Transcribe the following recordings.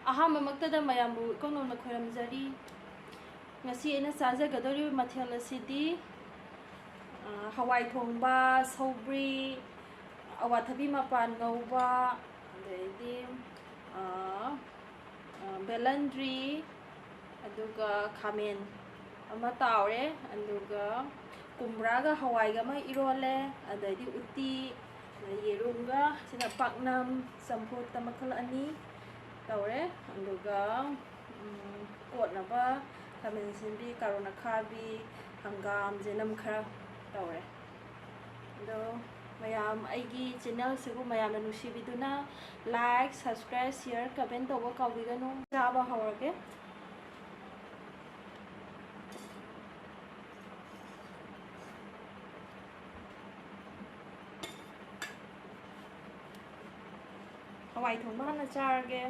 ꯑꯍꯥꯟꯕꯃꯛꯇꯗ ꯃꯌꯥꯝꯕꯨ ꯏꯀꯣꯡꯅꯧꯅ ꯈꯣꯏꯔꯝꯖꯔꯤ. ꯉꯁꯤ ꯑꯩꯅ ꯆꯥꯖꯒꯗꯧꯔꯤꯕ ꯃꯊꯦꯜ ꯑꯁꯤꯗꯤ ꯍꯋꯥꯏ ꯊꯣꯡꯕ, ꯁꯧꯒ꯭ꯔꯤ, ꯑꯋꯥꯊꯕꯤ ꯃꯄꯥꯟ ꯉꯧꯕ, ꯑꯗꯩꯗꯤ ꯕꯦꯂꯟꯗ꯭ꯔꯤ, ꯑꯗꯨꯒ ꯈꯥꯃꯦꯟ ꯑꯃ ꯇꯥꯎꯔꯦ, ꯑꯗꯨꯒ ꯀꯨꯝꯕ꯭ꯔꯥꯒ ꯍꯋꯥꯏꯒ ꯑꯃ ꯏꯔꯣꯜꯂꯦ, ꯑꯗꯩꯗꯤ ꯎꯇꯤ, ꯌꯦꯔꯨꯝꯒ ꯁꯤꯅ ꯄꯥꯛꯅꯝ, ꯆꯝꯐꯨꯠꯇ ꯃꯈꯜ 2 ꯇꯧꯔꯦ, ꯑꯗꯨꯒ ꯀꯣꯠꯅꯕ ꯈꯥꯃꯦꯟ ꯑꯁꯤꯟꯕꯤ, ꯀꯥꯔꯣꯠ ꯑꯈꯥꯕꯤ, ꯍꯪꯒꯥꯝ, ꯆꯦꯅꯝ ꯈꯔ ꯇꯧꯔꯦ. ꯑꯗꯣ ꯃꯌꯥꯝ ꯑꯩꯒꯤ ꯆꯦꯅꯦꯜꯁꯤꯕꯨ ꯃꯌꯥꯝꯅ ꯅꯨꯡꯁꯤꯕꯤꯗꯨꯅ ꯂꯥꯏꯛ, ꯁꯕꯁꯀ꯭ꯔꯥꯏꯕ, ꯁꯤꯌꯔ, ꯀꯃꯦꯟ ꯇꯧꯕ ꯀꯥꯎꯕꯤꯒꯅꯨ. ꯆꯥꯕ ꯍꯧꯔꯒꯦ. ꯍꯋꯥꯏ ꯊꯣꯡꯕ ꯍꯥꯟꯅ ꯆꯥꯔꯒꯦ.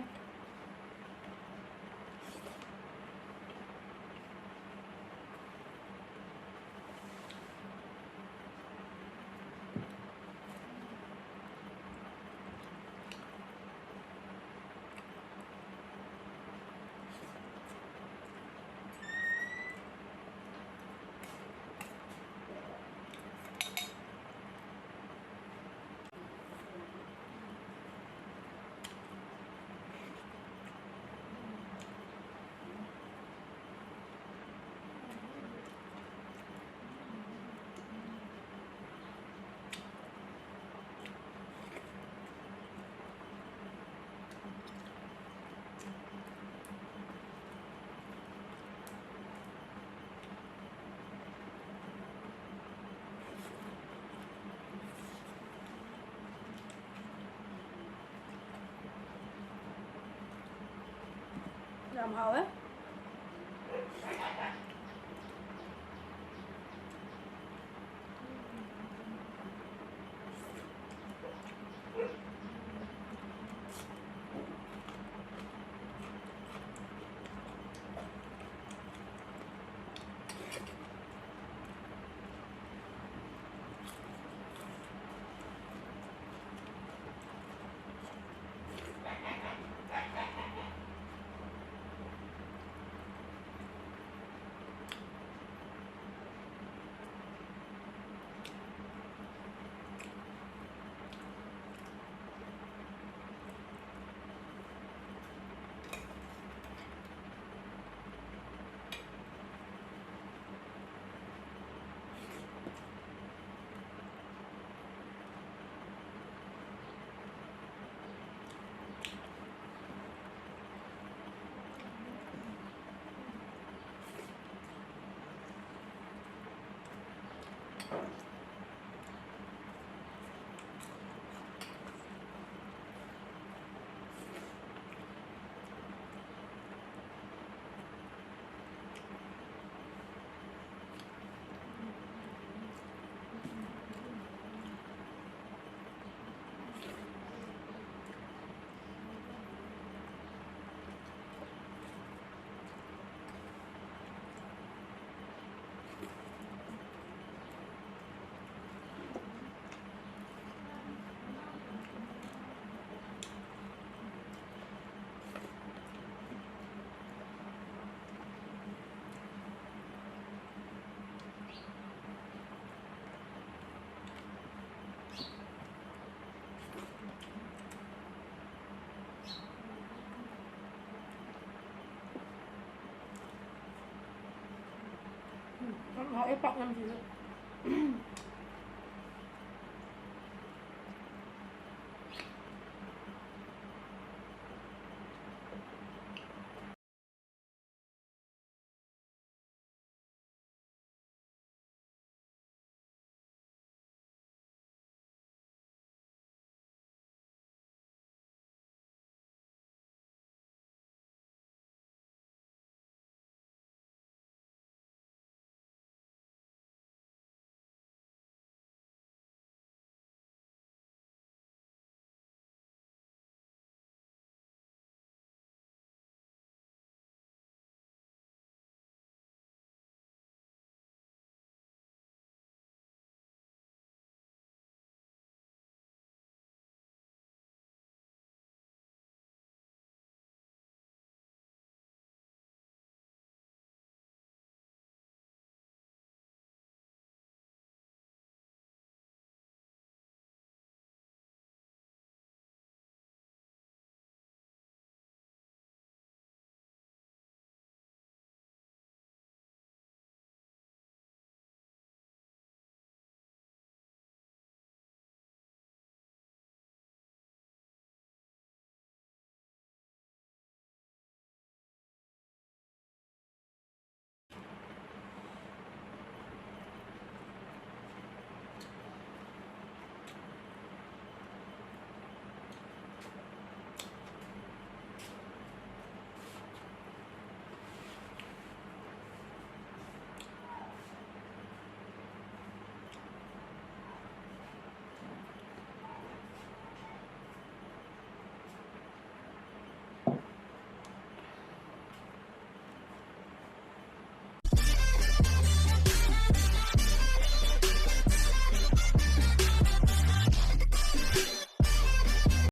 Làm hầu ấy. Hỏi bọc làm gì nữa.